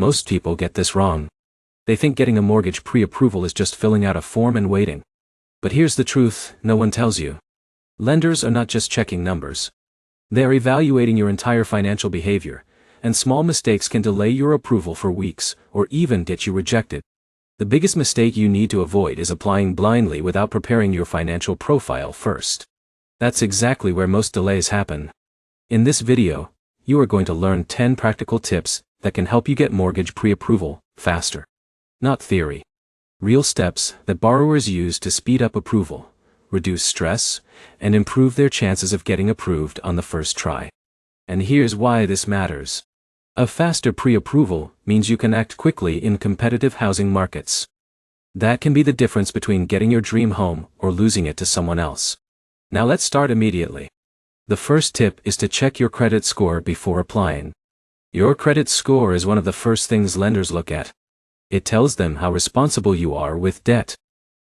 Most people get this wrong. They think getting a mortgage pre-approval is just filling out a form and waiting. But here's the truth no one tells you. Lenders are not just checking numbers. They're evaluating your entire financial behavior, and small mistakes can delay your approval for weeks, or even get you rejected. The biggest mistake you need to avoid is applying blindly without preparing your financial profile first. That's exactly where most delays happen. In this video, you are going to learn 10 practical tips that can help you get mortgage pre-approval faster. Not theory. Real steps that borrowers use to speed up approval, reduce stress, and improve their chances of getting approved on the first try. And here's why this matters. A faster pre-approval means you can act quickly in competitive housing markets. That can be the difference between getting your dream home or losing it to someone else. Now let's start immediately. The first tip is to check your credit score before applying. Your credit score is one of the first things lenders look at. It tells them how responsible you are with debt.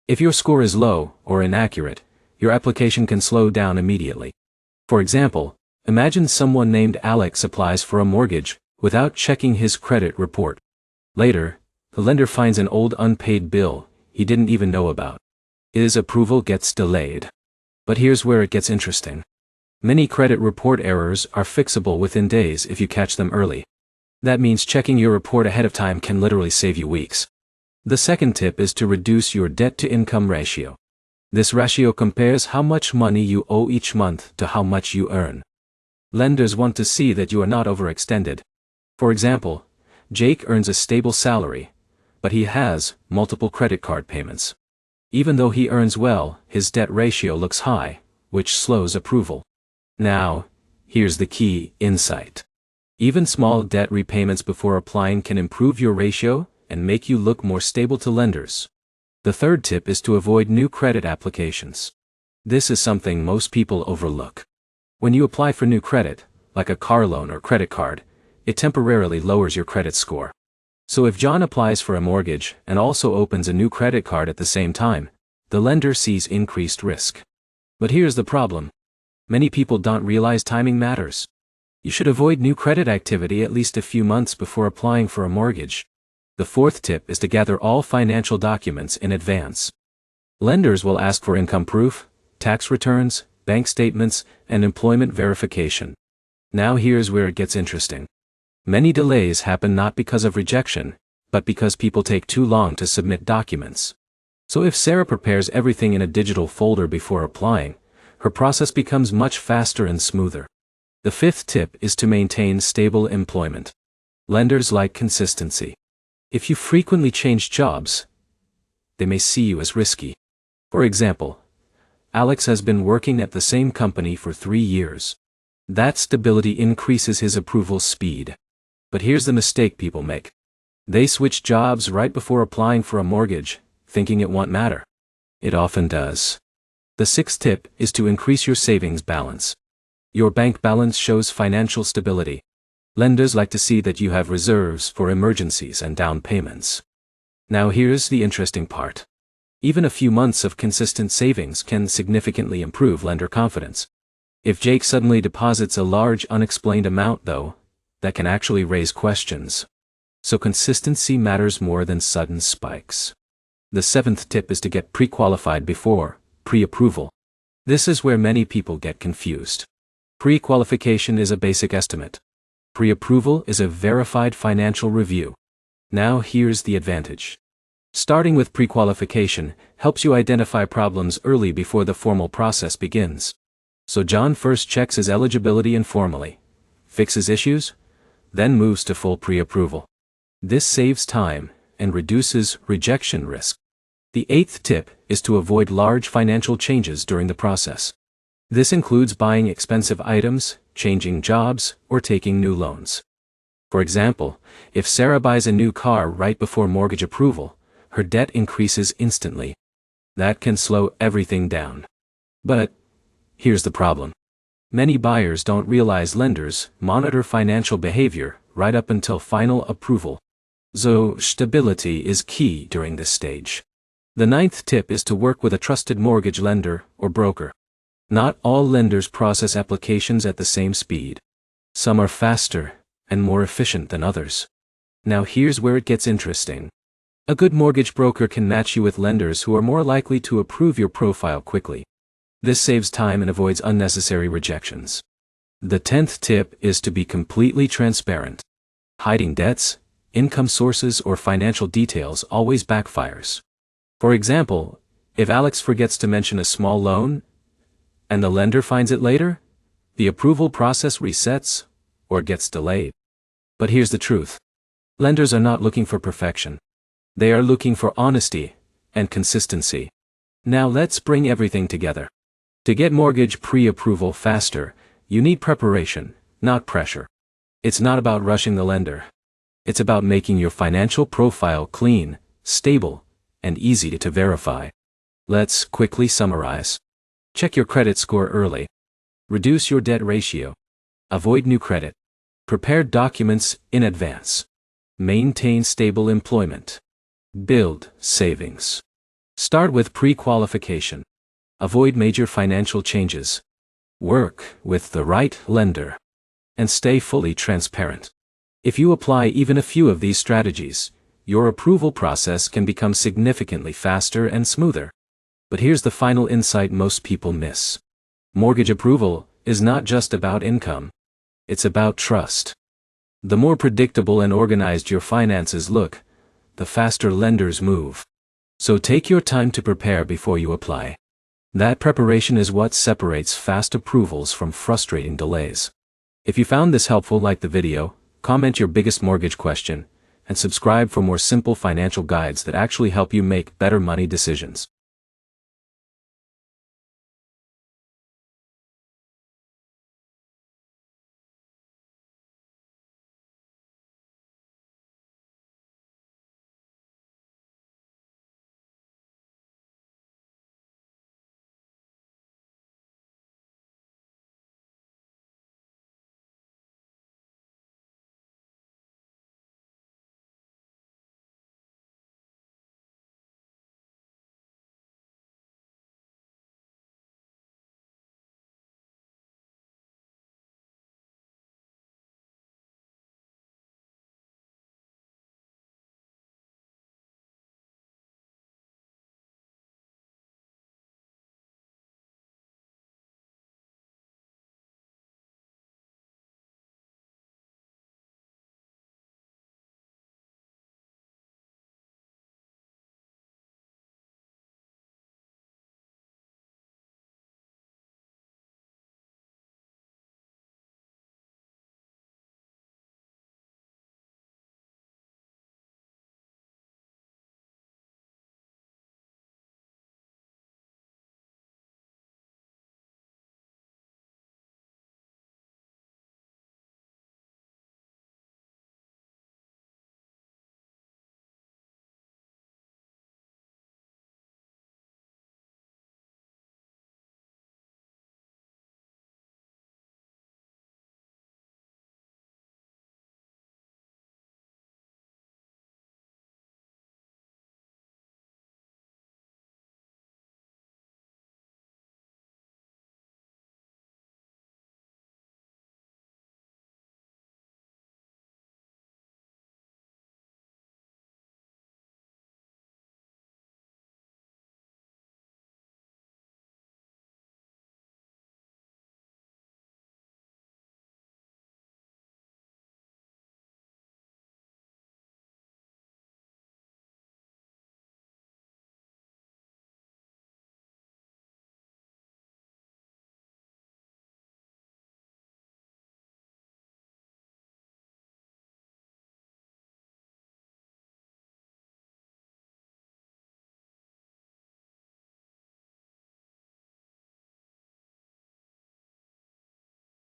If your score is low or inaccurate, your application can slow down immediately. For example, imagine someone named Alex applies for a mortgage without checking his credit report. Later, the lender finds an old unpaid bill he didn't even know about. His approval gets delayed. But here's where it gets interesting. Many credit report errors are fixable within days if you catch them early. That means checking your report ahead of time can literally save you weeks. The second tip is to reduce your debt-to-income ratio. This ratio compares how much money you owe each month to how much you earn. Lenders want to see that you are not overextended. For example, Jake earns a stable salary, but he has multiple credit card payments. Even though he earns well, his debt ratio looks high, which slows approval. Now, here's the key insight. Even small debt repayments before applying can improve your ratio and make you look more stable to lenders. The third tip is to avoid new credit applications. This is something most people overlook. When you apply for new credit, like a car loan or credit card, it temporarily lowers your credit score. So if John applies for a mortgage and also opens a new credit card at the same time, the lender sees increased risk. But here's the problem. Many people don't realize timing matters. You should avoid new credit activity at least a few months before applying for a mortgage. The fourth tip is to gather all financial documents in advance. Lenders will ask for income proof, tax returns, bank statements, and employment verification. Now here's where it gets interesting. Many delays happen not because of rejection, but because people take too long to submit documents. So if Sarah prepares everything in a digital folder before applying, her process becomes much faster and smoother. The fifth tip is to maintain stable employment. Lenders like consistency. If you frequently change jobs, they may see you as risky. For example, Alex has been working at the same company for 3 years. That stability increases his approval speed. But here's the mistake people make. They switch jobs right before applying for a mortgage, thinking it won't matter. It often does. The sixth tip is to increase your savings balance. Your bank balance shows financial stability. Lenders like to see that you have reserves for emergencies and down payments. Now here's the interesting part. Even a few months of consistent savings can significantly improve lender confidence. If Jake suddenly deposits a large unexplained amount though, that can actually raise questions. So consistency matters more than sudden spikes. The seventh tip is to get pre-qualified before pre-approval. This is where many people get confused. Pre-qualification is a basic estimate. Pre-approval is a verified financial review. Now here's the advantage. Starting with pre-qualification helps you identify problems early before the formal process begins. So John first checks his eligibility informally, fixes issues, then moves to full pre-approval. This saves time and reduces rejection risk. The eighth tip is to avoid large financial changes during the process. This includes buying expensive items, changing jobs, or taking new loans. For example, if Sarah buys a new car right before mortgage approval, her debt increases instantly. That can slow everything down. But here's the problem. Many buyers don't realize lenders monitor financial behavior right up until final approval. So stability is key during this stage. The ninth tip is to work with a trusted mortgage lender or broker. Not all lenders process applications at the same speed. Some are faster and more efficient than others. Now here's where it gets interesting. A good mortgage broker can match you with lenders who are more likely to approve your profile quickly. This saves time and avoids unnecessary rejections. The 10th tip is to be completely transparent. Hiding debts, income sources, or financial details always backfires. For example, if Alex forgets to mention a small loan, and the lender finds it later, the approval process resets, or gets delayed. But here's the truth. Lenders are not looking for perfection. They are looking for honesty and consistency. Now let's bring everything together. To get mortgage pre-approval faster, you need preparation, not pressure. It's not about rushing the lender. It's about making your financial profile clean, stable, and easy to verify. Let's quickly summarize. Check your credit score early. Reduce your debt ratio. Avoid new credit. Prepare documents in advance. Maintain stable employment. Build savings. Start with pre-qualification. Avoid major financial changes. Work with the right lender. And stay fully transparent. If you apply even a few of these strategies, your approval process can become significantly faster and smoother. But here's the final insight most people miss. Mortgage approval is not just about income. It's about trust. The more predictable and organized your finances look, the faster lenders move. So take your time to prepare before you apply. That preparation is what separates fast approvals from frustrating delays. If you found this helpful, like the video, comment your biggest mortgage question, and subscribe for more simple financial guides that actually help you make better money decisions.